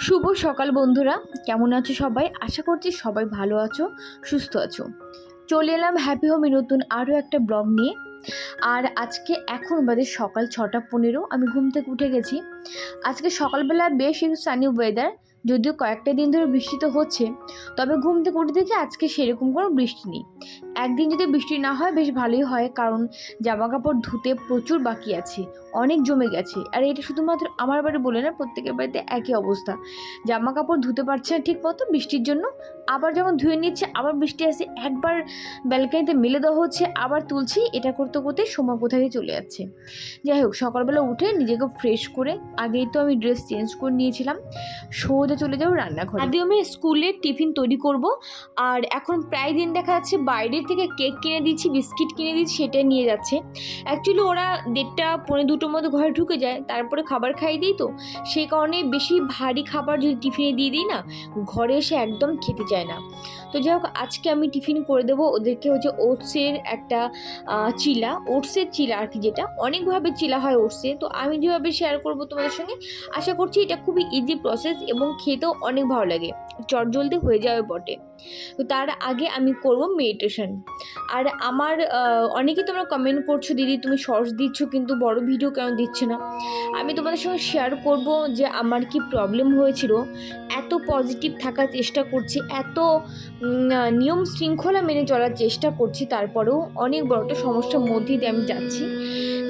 শুভ সকাল বন্ধুরা, কেমন আছো সবাই? আশা করছি সবাই ভালো আছো, সুস্থ আছো। চলে এলাম হ্যাপি হোমে নতুন আরও একটা ব্লগ নিয়ে। আর আজকে এখন বাজে সকাল 6:15। আমি ঘুম থেকে উঠে গেছি। আজকে সকালবেলা বেশ একটু সানি ওয়েদার, যদিও কয়েকটা দিন ধরে বৃষ্টি তো হচ্ছে, তবে ঘুম থেকে উঠে দেখি আজকে সেরকম কোনো বৃষ্টি নেই। একদিন যদি বৃষ্টি না হয় বেশ ভালোই হয়, কারণ জামা কাপড় ধুতে প্রচুর বাকি আছে, অনেক জমে গেছে। আর এটা শুধুমাত্র আমার বাড়ি বলে না, প্রত্যেকের বাড়িতে একই অবস্থা। জামা কাপড় ধুতে পারছে না ঠিক মতো বৃষ্টির জন্য, আবার যখন ধুয়ে নিচ্ছে আবার বৃষ্টি আসে, একবার ব্যালকানিতে মেলে দেওয়া হচ্ছে, আবার তুলছি, এটা করতে করতে সময় কোথায় চলে যাচ্ছে। যাই হোক, সকালবেলা উঠে নিজেকে ফ্রেশ করে আগেই তো আমি ড্রেস চেঞ্জ করে নিয়েছিলাম, সোজা চলে যাবো রান্নাঘরে। আদি আমি স্কুলের টিফিন তৈরি করব। আর এখন প্রায় দিন দেখা যাচ্ছে বাইরের থেকে কেক কিনে দিচ্ছি, বিস্কিট কিনে দিচ্ছি, সেটা নিয়ে যাচ্ছে। অ্যাকচুয়ালি ওরা 1:30 পৌনে 2টোর মধ্যে ঘরে ঢুকে যায়, তারপরে খাবার খাইয়ে দিই, তো সেই কারণে বেশি ভারী খাবার যদি টিফিনে দিয়ে দিই না, ঘরে এসে একদম খেতে চায় না। তো যাই হোক, আজকে আমি টিফিন করে দেবো ওদেরকে হচ্ছে ওটসের একটা চিলা, ওটসের চিলা আর কি, যেটা অনেকভাবে চিলা হয় ওটসে, তো আমি যেভাবে শেয়ার করবো তোমাদের সঙ্গে। আশা করছি এটা খুবই ইজি প্রসেস এবং খেতেও অনেক ভালো লাগে, চটজলদি হয়ে যাবে বটে। তো তার আগে আমি করব মেডিটেশন। আর আমার অনেকেই তোমরা কমেন্ট করছো, দিদি তুমি শর্টস দিচ্ছ কিন্তু বড় ভিডিও কেন দিচ্ছ না। আমি তোমাদের সঙ্গে শেয়ার করব যে আমার কি প্রবলেম হয়েছিল। এত পজিটিভ থাকার চেষ্টা করছি, এত নিয়ম শৃঙ্খলা মেনে চলার চেষ্টা করছি, তারপরেও অনেক বড় একটা সমস্যার মধ্যে দিয়ে আমি যাচ্ছি,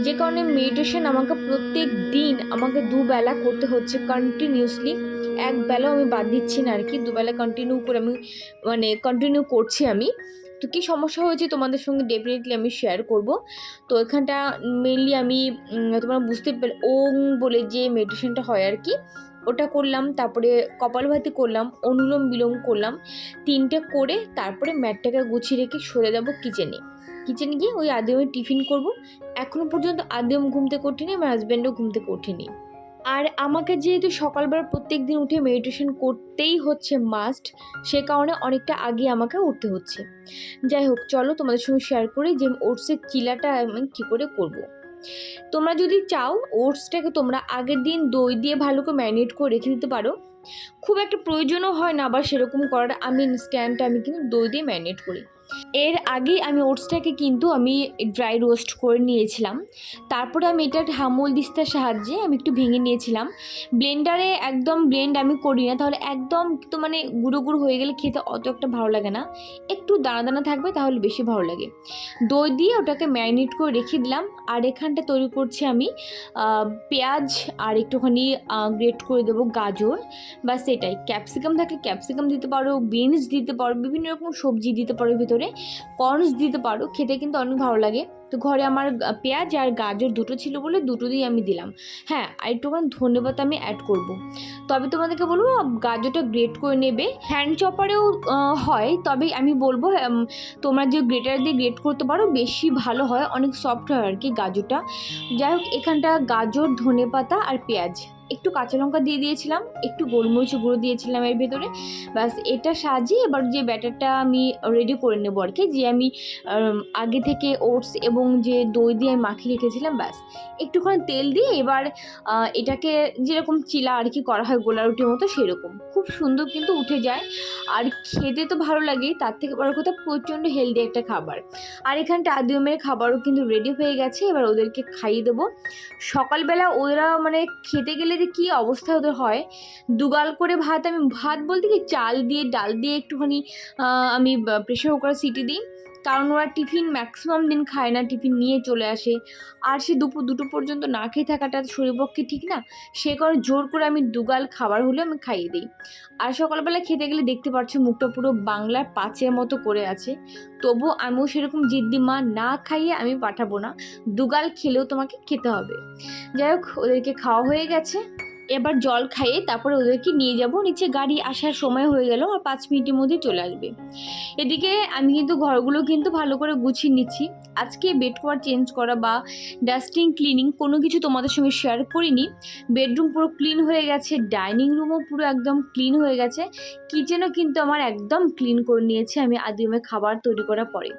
যে কারণে মেডিটেশন আমাকে প্রত্যেক দিন আমাকে দুবেলা করতে হচ্ছে কন্টিনিউসলি। এক বেলাও আমি বাদ দিচ্ছি না আর কি, দুবেলা কন্টিনিউ করে আমি কন্টিনিউ করছি আমি। তো কী সমস্যা হয়েছে তোমাদের সঙ্গে ডেফিনেটলি আমি শেয়ার করব। তো এখানটা মেনলি আমি তোমরা বুঝতে ওম বলে যে মেডিটেশনটা হয় আর কি, ওটা করলাম, তারপরে কপালভাতি করলাম, অনুলোম বিলোম করলাম, 3টে করে তারপরে ম্যাটটাকে গুছিয়ে রেখে সরে যাবো কিচেনে গিয়ে ওই আদিমে টিফিন করব। এখনও পর্যন্ত আদিম ঘুম থেকে ওঠেনি, আমার হাজব্যান্ডও ঘুম থেকে ওঠেনি। আর আমাকে যেহেতু সকালবেলা প্রত্যেক দিন উঠে মেডিটেশন করতেই হচ্ছে মাস্ট, সে কারণে অনেকটা আগে আমাকে উঠতে হচ্ছে। যাই হোক, চলো তোমাদের সঙ্গে শেয়ার করি যে ওটসের চিলাটা আমি কী করে করব। তোমরা যদি চাও ওটসটাকে তোমরা আগের দিন দই দিয়ে ভালো করে ম্যারিনেট করে রেখে দিতে পারো, খুব একটা প্রয়োজনও হয় না আবার সেরকম করার। আমি ইনস্ট্যান্ট আমি কিন্তু দই দিয়ে ম্যারিনেট করি। এর আগেই আমি ওটসটাকে কিন্তু আমি ড্রাই রোস্ট করে নিয়েছিলাম, তারপরে আমি এটা হামল দিস্তার সাহায্যে আমি একটু ভেঙে নিয়েছিলাম। ব্লেন্ডারে একদম ব্লেন্ড আমি করি না, তাহলে একদম তো গুঁড়ো গুঁড়ো হয়ে গেলে খেতে অত একটা ভালো লাগে না, একটু দানা দানা থাকবে তাহলে বেশি ভালো লাগে। দই দিয়ে ওটাকে ম্যারিনেট করে রেখে দিলাম। আর এখানটা তৈরি করছি আমি পেঁয়াজ আর একটুখানি গ্রেট করে দেবো গাজর, বা সেটাই, ক্যাপসিকাম থাকলে ক্যাপসিকাম দিতে পারো, বিনস দিতে পারো, বিভিন্ন রকম সবজি দিতে পারো, ভিতরে কর্নস দিতে পারো, খেতে কিন্তু অনেক ভালো লাগে। তো ঘরে আমার পেঁয়াজ আর গাজর দুটো ছিল বলে দুটো দিয়ে আমি দিলাম। হ্যাঁ, আর একটুখানি ধনেপাতা আমি অ্যাড করব। তবে তোমাদেরকে বলবো গাজরটা গ্রেট করে নেবে, হ্যান্ড চপারেও হয়, তবে আমি বলবো তোমরা যে গ্রেটার দিয়ে গ্রেট করতে পারো বেশি ভালো হয়, অনেক সফট হয় আর কি গাজরটা। যাই হোক, এখানটা গাজর, ধনেপাতা আর পেঁয়াজ, একটু কাঁচা লঙ্কা দিয়ে দিয়েছিলাম, একটু গোলমরিচ গুঁড়ো দিয়েছিলাম এর ভেতরে। ব্যাস, এটা সাজিয়ে এবার যে ব্যাটারটা আমি রেডি করে নেবো আর কি, যে আমি আগে থেকে ওটস এবং যে দই দিয়ে আমি মাখিয়ে রেখেছিলাম, ব্যাস একটুখানি তেল দিয়ে এবার এটাকে যেরকম চিলা আর কি করা হয় গোলা রুটির মতো, সেরকম খুব সুন্দর কিন্তু উঠে যায়। আর খেতে তো ভালো লাগেই, তার থেকে বড় কথা প্রচণ্ড হেলদি একটা খাবার। আর এখানটা আদিমের খাবারও কিন্তু রেডি হয়ে গেছে, এবার ওদেরকে খাইয়ে দেবো। সকালবেলা ওরা খেতে গেলে যে কী অবস্থা ওদের হয়, দুগাল করে ভাত, আমি ভাত বলতে কি চাল দিয়ে ডাল দিয়ে একটুখানি আমি প্রেশার কুকারে সিটি দিই, কারণ ওরা টিফিন ম্যাক্সিমাম দিন খায় না, টিফিন নিয়ে চলে আসে। আর সে দুপুর 2টো পর্যন্ত না খেয়ে থাকাটা শরীর পক্ষে ঠিক না, সে কারণে জোর করে আমি দুগাল খাবার হলে আমি খাইয়ে দিই। আর সকালবেলা খেতে গেলে দেখতে পাচ্ছ মুখটা পুরো বাংলার পাঁচের মতো করে আছে, তবু আমিও সেরকম জিদ্দি মা, না খাইয়ে আমি পাঠাবো না, দুগাল খেলেও তোমাকে খেতে হবে। যাই হোক, ওদেরকে খাওয়া হয়ে গেছে, এবার জল খাইয়ে তারপরে ওদেরকে নিয়ে যাব নিচে, গাড়ি আসার সময় হয়ে গেল, আর 5 মিনিটের মধ্যে চলে আসবে। এদিকে আমি কিন্তু ঘরগুলো কিন্তু ভালো করে গুছিয়ে নিচ্ছি। আজকে বেড কভার চেঞ্জ করা বা ডাস্টিং ক্লিনিং কোনো কিছু তোমাদের সঙ্গে শেয়ার করিনি। বেডরুম পুরো ক্লিন হয়ে গেছে, ডাইনিং রুমও পুরো একদম ক্লিন হয়ে গেছে, কিচেনও কিন্তু আমার একদম ক্লিন করে নিয়েছে আমি আদিমে খাবার তৈরি করার পরে।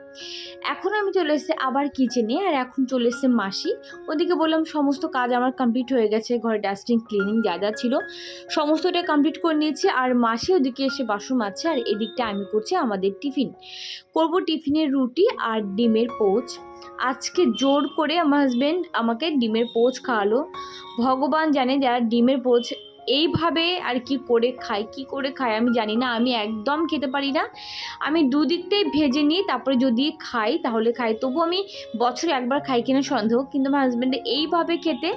এখন আমি চলে এসেছি আবার কিচেনে, আর এখন চলে এসেছে মাসি। ওদিকে বললাম সমস্ত কাজ আমার কমপ্লিট হয়ে গেছে, ঘরে ডাস্টিং ক্লিনিং যা যা ছিল সমস্তটা কমপ্লিট করে নিয়েছি। আর মাসি ওদিকে এসে বাসন মাজছে, আর এদিকটা আমি করছি আমাদের টিফিন করব। টিফিনের রুটি আর ডিমের পোচ। আজকে জোর করে আমার হাজব্যান্ড আমাকে ডিমের পোচ খাওয়ালো। ভগবান জানে যারা ডিমের পোচ এইভাবে আর কি করে খায় আমি জানি না, আমি একদম খেতে পারি না। আমি দুদিকটাই ভেজে নিই, তারপরে যদি খাই তাহলে খাই, তবু আমি বছরে একবার খাই কিনা সন্দেহ। কিন্তু আমার হাজব্যান্ডে এইভাবে খেতে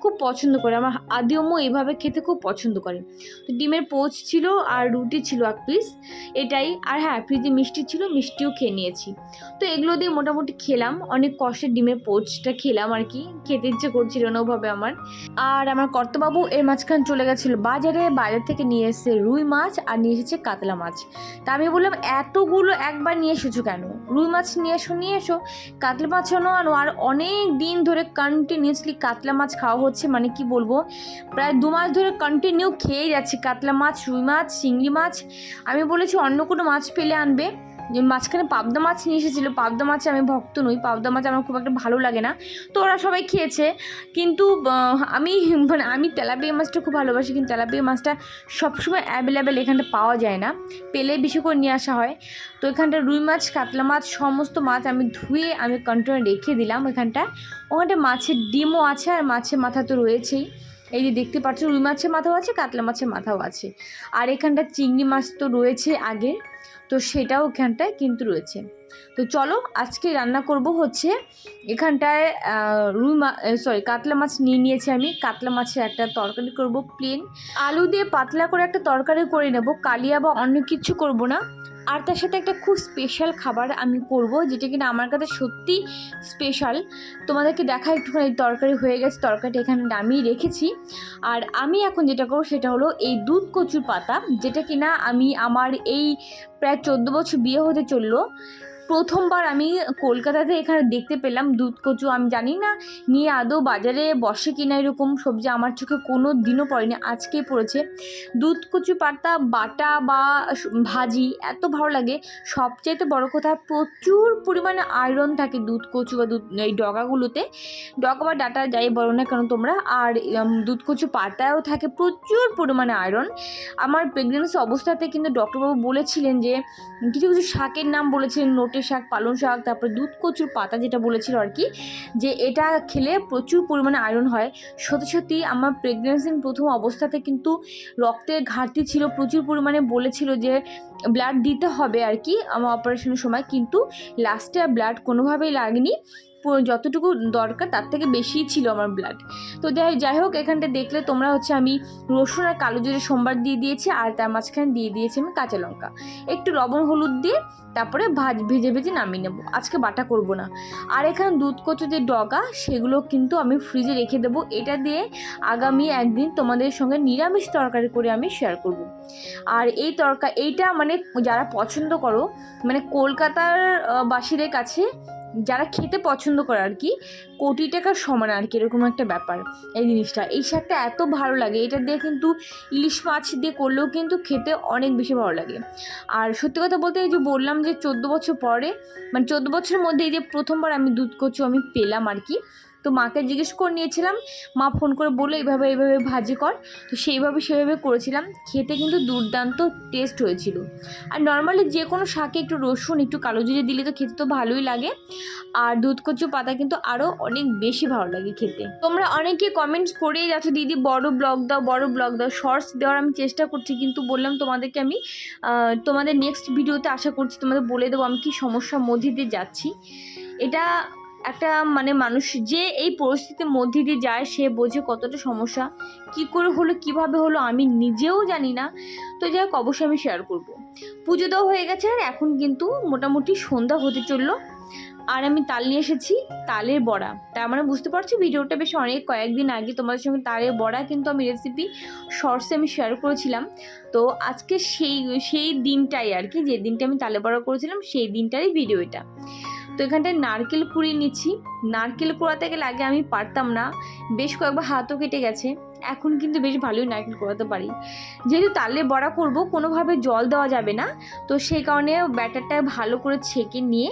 খুব পছন্দ করে, আমার আদিওমও এইভাবে খেতে খুব পছন্দ করে। তো ডিমের পোচ ছিল আর রুটি ছিল 1 পিস, এটাই। আর হ্যাঁ, ফ্রিজে মিষ্টি ছিল, মিষ্টিও খেয়ে নিয়েছি। তো এগুলো দিয়ে মোটামুটি খেলাম, অনেক কষ্টের ডিমের পোচটা খেলাম আর কি, খেতে ইচ্ছে করছিল না ওভাবে আমার। আর আমার কর্তাবাবু এর মাঝখানে চলে গেছিলো বাজার থেকে নিয়ে এসেছে রুই মাছ আর নিয়ে এসেছে কাতলা মাছ। তা আমি বললাম এতগুলো একবার নিয়ে এসেছো কেন, রুই মাছ নিয়ে এসো, কাতলা মাছ আনো। আর অনেক দিন ধরে কন্টিনিউসলি কাতলা মাছ খাওয়া হচ্ছে, মানে কি বলবো, প্রায় 2 মাস ধরে কন্টিনিউ খেয়ে যাচ্ছে কাতলা মাছ, রুই মাছ, চিংড়ি মাছ। আমি বলেছি অন্য কোনো মাছ পেলে আনবে। যে মাঝখানে পাবদা মাছ নিয়ে এসেছিলো, পাবদা মাছে আমি ভক্ত নই, পাবদা মাছ আমার খুব একটা ভালো লাগে না, তো ওরা সবাই খেয়েছে। কিন্তু আমি তেলাপিয়া মাছটা খুব ভালোবাসি, কিন্তু তেলাপিয়া মাছটা সবসময় অ্যাভেলেবেল এখানটা পাওয়া যায় না, পেলে বেশি করে নিয়ে আসা হয়। তো এখানটা রুই মাছ, কাতলা মাছ, সমস্ত মাছ আমি ধুয়ে আমি কন্টেনারে রেখে দিলাম। ওখানটা মাছের ডিমও আছে, আর মাছের মাথা তো রয়েছেই, এই যে দেখতে পাচ্ছ রুই মাছের মাথাও আছে, কাতলা মাছের মাথাও আছে। আর এখানটা চিংড়ি মাছ তো রয়েছে আগে, তো সেটাও এখানটায় কিন্তু রয়েছে। তো চলো আজকে রান্না করব হচ্ছে এখানটায় কাতলা মাছ নিয়েছি আমি। কাতলা মাছের একটা তরকারি করব, প্লেন আলু দিয়ে পাতলা করে একটা তরকারি করে নেব, কালিয়া বা অন্য কিছু করব না। আর তার সাথে একটা খুব স্পেশাল খাবার আমি করব, যেটা কিনা আমার কাছে সত্যি স্পেশাল। তোমাদেরকে দেখা একটুখানি তরকারি হয়ে গেছে, তরকারিটা এখানে নামিয়ে রেখেছি। আর আমি এখন যেটা করবো সেটা হলো এই দুধ কচুর পাতা, যেটা কিনা আমি আমার এই প্রায় 14 বছর বিয়ে হতে চললো, প্রথমবার আমি কলকাতাতে এখানে দেখতে পেলাম দুধ কচু। আমি জানি না নিয়ে আদৌ বাজারে বসে কিনা, এরকম সবজি আমার চোখে কোনো দিনও পড়েনি, আজকেই পড়েছে। দুধ কচু পাতা বাটা বা ভাজি এত ভালো লাগে। সবচাইতে বড় কথা, প্রচুর পরিমাণে আয়রন থাকে দুধ কচু বা এই ডগাগুলোতে, ডগা বা ডাটা যাই বলো না কেন তোমরা। আর দুধ কচু পাতায়ও থাকে প্রচুর পরিমাণে আয়রন। আমার প্রেগনেন্সি অবস্থাতে কিন্তু ডক্টরবাবু বলেছিলেন যে কিছু কিছু শাকের নাম বলেছিলেন, নোটের শাক, পালং শাক, তারপরে দুধ কচুর পাতা যেটা বলেছিল আর কি, যে এটা খেলে প্রচুর পরিমাণে আয়রন হয়। সত্যি আমার প্রেগনেন্সির প্রথম অবস্থাতে কিন্তু রক্তের ঘাটতি ছিল, প্রচুর পরিমাণে বলেছিল যে ব্লাড দিতে হবে আর কি আমার অপারেশনের সময়, কিন্তু লাস্টে আর ব্লাড কোনোভাবেই লাগেনি, যতটুকু দরকার তার থেকে বেশিই ছিল আমার ব্লাড। তো যাই হোক, এখানটা দেখলে তোমরা হচ্ছে আমি রসুন আর কালো জিরে সোমবার দিয়ে দিয়েছি, আর তার মাঝখানে দিয়ে দিয়েছি আমি কাঁচা লঙ্কা, একটু লবণ হলুদ দিয়ে তারপরে ভেজে নামিয়ে নেবো, আজকে বাটা করব না। আর এখানে দুধ কচু যে ডগা সেগুলো কিন্তু আমি ফ্রিজে রেখে দেবো, এটা দিয়ে আগামী একদিন তোমাদের সঙ্গে নিরামিষ তরকারি করে আমি শেয়ার করব। আর এইটা মানে যারা পছন্দ করো, মানে কলকাতার বাসীদের কাছে যারা খেতে পছন্দ করে আর কি, কোটি টাকার সমান আর কি, এরকম একটা ব্যাপার এই জিনিসটা। এই শাকটা এত ভালো লাগে, এটা দিয়ে কিন্তু ইলিশ মাছ দিয়ে করলেও কিন্তু খেতে অনেক বেশি ভালো লাগে। আর সত্যি কথা বলতে, এই যে বললাম যে 14 বছর পরে, মানে 14 বছরের মধ্যে এই যে প্রথমবার আমি দুধ কচু আমি পেলাম আর কি। তো মাকে জিজ্ঞেস করে নিয়েছিলাম, মা ফোন করে বললো এইভাবে ভাজি কর, তো সেভাবে করেছিলাম, খেতে কিন্তু দুর্দান্ত টেস্ট হয়েছিল। আর নর্মালি যে কোনো শাকে একটু রসুন, একটু কালো জিরে দিলে তো খেতে তো ভালোই লাগে, আর দুধ কচু পাতা কিন্তু আরও অনেক বেশি ভালো লাগে খেতে। তোমরা অনেকে কমেন্টস করেই যাচ্ছ, দিদি বড় ব্লগ দাও, শর্টস দেওয়ার আমি চেষ্টা করছি, কিন্তু বললাম তোমাদেরকে আমি তোমাদের নেক্সট ভিডিওতে আশা করছি তোমাদের বলে দেবো আমি কি সমস্যার মধ্যে দিয়ে যাচ্ছি। এটা একটা মানে মানুষ যে এই পরিস্থিতির মধ্যে দিয়ে যায় সে বোঝে কতটা সমস্যা, কি করে হলো, কিভাবে হলো আমি নিজেও জানি না। তো যাই হোক, অবশ্যই আমি শেয়ার করব। পুজো দেওয়া হয়ে গেছে, আর এখন কিন্তু মোটামুটি সন্ধ্যা হতে চললো। আর আমি তাল নিয়ে এসেছি, তালের বড়া। তার মানে বুঝতে পারছি ভিডিওটা বেশ কয়েকদিন আগে তোমাদের সঙ্গে তালের বড়া কিন্তু আমি রেসিপি শর্টসে আমি শেয়ার করেছিলাম। তো আজকে সেই দিনটাই আর কি, যে দিনটা আমি তালের বড়া করেছিলাম সেই দিনটারই ভিডিও এটা। তো এখানটায় নারকেল কুড়িয়ে নিচ্ছি। নারকেল কুড়াতে গেলে আগে আমি পারতাম না, বেশ কয়েকবার হাতও কেটে গেছে। এখন কিন্তু বেশ ভালোই নারকেল কোড়াতে পারি। যেহেতু তালের বড়া করব, কোনোভাবে জল দেওয়া যাবে না, তো সেই কারণে ব্যাটারটা ভালো করে ছেঁকে নিয়ে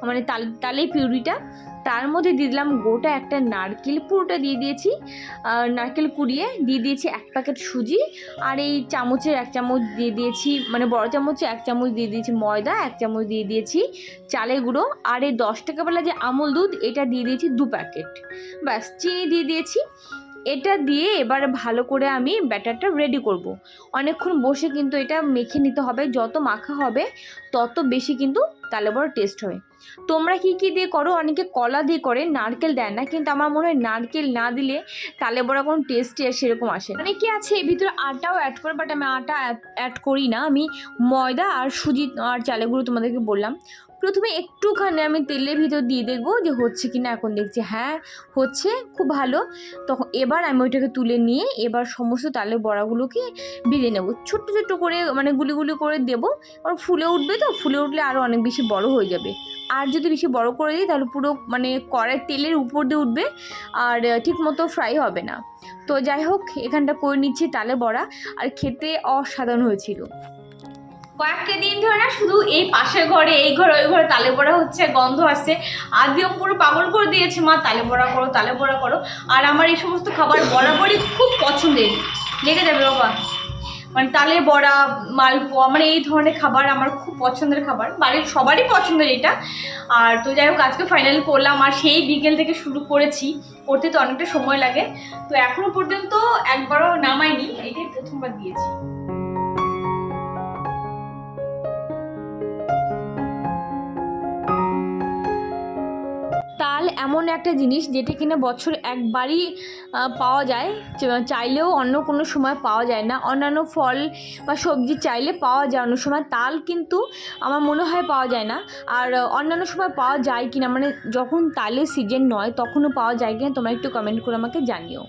মানে তালের পিউরিটা তার মধ্যে দিয়ে দিলাম গোটা একটা নারকেল, পুরোটা দিয়ে দিয়েছি। নারকেল কুড়িয়ে দিয়ে দিয়েছি 1 প্যাকেট সুজি, আর এই চামচের 1 চামচ দিয়ে দিয়েছি, মানে বড় চামচে 1 চামচ দিয়ে দিয়েছি ময়দা, 1 চামচ দিয়ে দিয়েছি চালের গুঁড়ো, আর এই 10 টাকাওয়ালা যে আমুল দুধ এটা দিয়ে দিয়েছি 2 প্যাকেট, ব্যাস চিনি দিয়ে দিয়েছি। এটা দিয়ে এবার ভালো করে আমি ব্যাটারটা রেডি করব। অনেকক্ষণ বসে কিন্তু এটা মেখে নিতে হবে, যত মাখা হবে তত বেশি কিন্তু তালে বড়া টেস্ট হয়। তোমরা কি কি দিয়ে করো? অনেকে কলা দিয়ে করে, নারকেল দেয় না, কিন্তু আমার মনে হয় নারকেল না দিলে তালে বড়া কোনো টেস্টই সেরকম আসে। অনেকে আছে এর ভিতরে আটাও অ্যাড করে, বাট আমি আটা অ্যাড করি না, আমি ময়দা আর সুজি আর চালের গুঁড়ো তোমাদেরকে বললাম। প্রথমে একটুখানি আমি তেলের ভিতর দিয়ে দেখবো যে হচ্ছে কি না। এখন দেখছি হ্যাঁ হচ্ছে, খুব ভালো। তখন এবার আমি ওইটাকে তুলে নিয়ে এবার সমস্ত তালের বড়াগুলোকে ভেজে নেবো ছোট্ট ছোট্ট করে, মানে গুলি গুলি করে দেবো। আর ফুলে উঠবে, তো ফুলে উঠলে আরও অনেক বেশি বড় হয়ে যাবে। আর যদি বেশি বড় করে দিই তাহলে পুরো মানে কড়াই তেলের উপর দিয়ে উঠবে আর ঠিক মতো ফ্রাই হবে না। তো যাই হোক, এখানটা করে নিচ্ছি তালে বড়া, আর খেতে অসাধারণ হয়েছিল। কয়েকটা দিন ধরে না শুধু এই পাশের ঘরে এই ঘরে ওই ঘরে তালে বড়া হচ্ছে, গন্ধ আসছে। আদিও পুরো পাগল করে দিয়েছে, মা তালে বড়া করো তালে বড়া করো। আর আমার এই সমস্ত খাবার বরাবরই খুব পছন্দের, লেগে যাবে বাবা। মানে তালের বড়া, মালপোয়া, মানে এই ধরনের খাবার আমার খুব পছন্দের খাবার, বাড়ির সবারই পছন্দের এটা। আর তো যাই হোক, আজকে ফাইনাল করলাম, আর সেই বিকেল থেকে শুরু করেছি, করতে তো অনেকটা সময় লাগে। তো এখনো পর্যন্ত একবারও নামাইনি, এটাই প্রথমবার দিয়েছি। তাল এমন একটা জিনিস যেটা কিনা বছর একবারই পাওয়া যায়, চাইলেও অন্য কোনো সময় পাওয়া যায় না। অন্যান্য ফল বা সবজি চাইলে পাওয়া যায় অন্য সময়, তাল কিন্তু আমার মনে হয় পাওয়া যায় না। আর অন্যান্য সময় পাওয়া যায় কিনা, মানে যখন তালের সিজন নয় তখনও পাওয়া যায় কিনা, তোমরা একটু কমেন্ট করে আমাকে জানিও।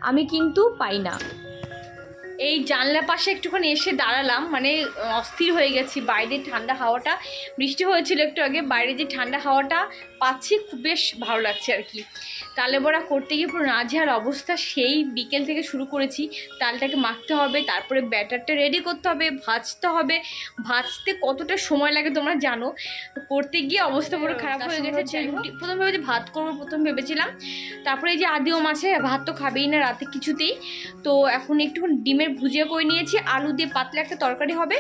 আমি কিন্তু পাই না। এই জানলার পাশে একটুখানি এসে দাঁড়ালাম, মানে অস্থির হয়ে গেছি। বাইরে ঠান্ডা হাওয়াটা, বৃষ্টি হয়েছিল একটু আগে, বাইরে যে ঠান্ডা হাওয়াটা পাচ্ছি খুব বেশ ভালো লাগছে আর কি। তালে বড়া করতে গিয়ে পুরো নাজেহাল অবস্থা। সেই বিকেল থেকে শুরু করেছি, তালটাকে মাখতে হবে, তারপরে ব্যাটারটা রেডি করতে হবে, ভাজতে হবে। ভাজতে কতটা সময় লাগে তোমরা জানো, করতে গিয়ে অবস্থা পুরো খারাপ হয়ে গেছে। প্রথম ভেবে ভাত করবো, প্রথম ভেবেছিলাম। তারপরে এই যে আদিও মাছে ভাত তো খাবেই না রাতে কিছুতেই, তো এখন একটুখানি ডিমের ভুজিয়া করে নিয়েছি, আলু দিয়ে পাতলা একটা তরকারি হবে,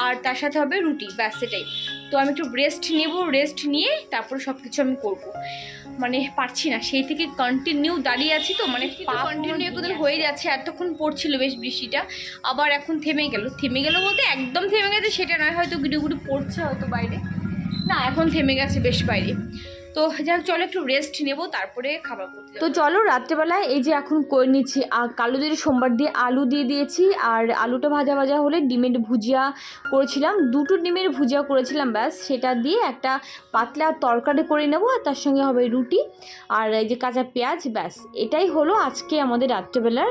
আর তার সাথে হবে রুটি, ব্যাস সেটাই। তো আমি একটু রেস্ট নেব, রেস্ট নিয়ে তারপর সব কিছু আমি করবো। মানে পারছি না, সেই থেকে কন্টিনিউ দাঁড়িয়ে আছি, তো মানে কন্টিনিউ কোথাও হয়ে যাচ্ছে। এতক্ষণ পড়ছিল বেশ বৃষ্টিটা, আবার এখন থেমে গেল বলতে একদম থেমে গেছে সেটা নয়, হয়তো গুড়ি গুড়ি পড়ছে হয়তো বাইরে, না এখন থেমে গেছে বেশ বাইরে। তো যাই হোক, চলো একটু রেস্ট নেবো, তারপরে খাবার করতে। তো চলো, রাত্রেবেলায় এই যে এখন করে নিচ্ছি কালো জিরে সোমবার দিয়ে আলু দিয়ে দিয়েছি, আর আলুটা ভাজা ভাজা হলে ডিমের ভুজিয়া করেছিলাম, 2টো ডিমের ভুজিয়া করেছিলাম, ব্যাস সেটা দিয়ে একটা পাতলা তরকারি করে নেবো, আর তার সঙ্গে হবে রুটি আর এই যে কাঁচা পেঁয়াজ, ব্যাস এটাই হলো আজকে আমাদের রাত্রেবেলার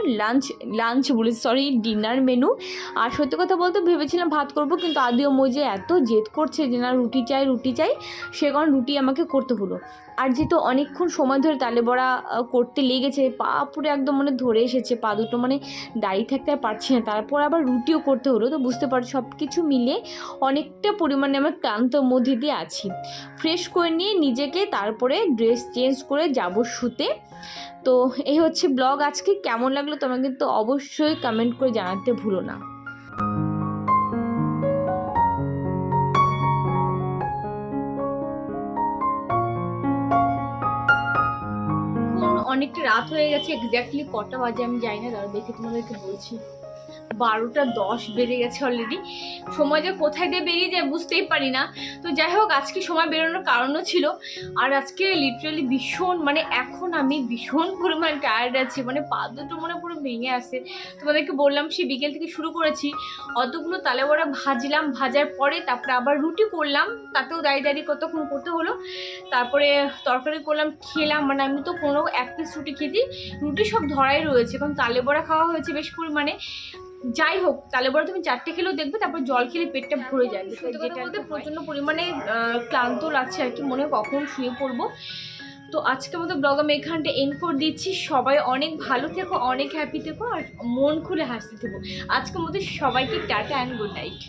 ডিনার মেনু। আর সত্যি কথা বলতে ভেবেছিলাম ভাত করব, কিন্তু আদিও মজে এত জেদ করছে যে না রুটি চাই, সে কারণ রুটি আমাকে করতে হলো। আর যেহেতু অনেকক্ষণ সময় ধরে তালে বড়া করতে লেগেছে, পা পুরো একদম মানে ধরে এসেছে, পা দুটো মানে দাঁড়িয়ে থাকতে আর পারছি না, তারপর আবার রুটিও করতে হলো। তো বুঝতে পারছো সব কিছু মিলে অনেকটা পরিমাণে আমার ক্লান্তর মধ্যে দিয়ে আছি। ফ্রেশ করে নিয়ে নিজেকে তারপরে ড্রেস চেঞ্জ করে যাব শুতে। তো এই হচ্ছে ব্লগ আজকে। কেমন লাগলো তোমরা কিন্তু অবশ্যই কমেন্ট করে জানাতে ভুলো না। অনেকটা রাত হয়ে গেছে, এক্স্যাক্টলি কটা বাজে আমি জানি না, দাঁড়া দেখে তোমাদেরকে বলছি। 12:10 বেজে গেছে অলরেডি। সময় যে কোথায় দিয়ে বেরিয়ে যায় বুঝতেই পারি না। তো যাই হোক, আজকে সময় বেরোনোর কারণও ছিল। আর আজকে লিটারালি ভীষণ, মানে এখন আমি ভীষণ পরিমাণ টায়ার্ড আছি, মানে পা দুটো মনে পুরো ভেঙে আসছে। তোমাদেরকে বললাম সেই বিকেল থেকে শুরু করেছি, অতগুলো তালে বড়া ভাজলাম, ভাজার পরে তারপরে আবার রুটি করলাম, তাতেও দাঁড়িয়ে কতক্ষণ করতে হলো। তারপরে তরকারি করলাম, খেলাম, মানে আমি তো কোনো 1 পিস রুটি খেয়েছি, রুটি সব ধরাই রয়েছে, কারণ তালে বড়া খাওয়া হয়েছে বেশ পরিমাণে। যাই হোক, তালে বড়া তুমি 4টে খেলেও দেখবে, তারপর জল খেলে পেটটা ভরে যায়, যেটা বলতে প্রচণ্ড পরিমাণে ক্লান্ত লাগছে আর কি, মনে কখন শুয়ে পড়বো। তো আজকের মতো ব্লগ আমি এখানটা এন্ড করে দিচ্ছি। সবাই অনেক ভালো থেকো, অনেক হ্যাপি থেকো, আর মন খুলে হাসতে থেকো। আজকের মতো সবাইকে টাটা অ্যান্ড গুড নাইট।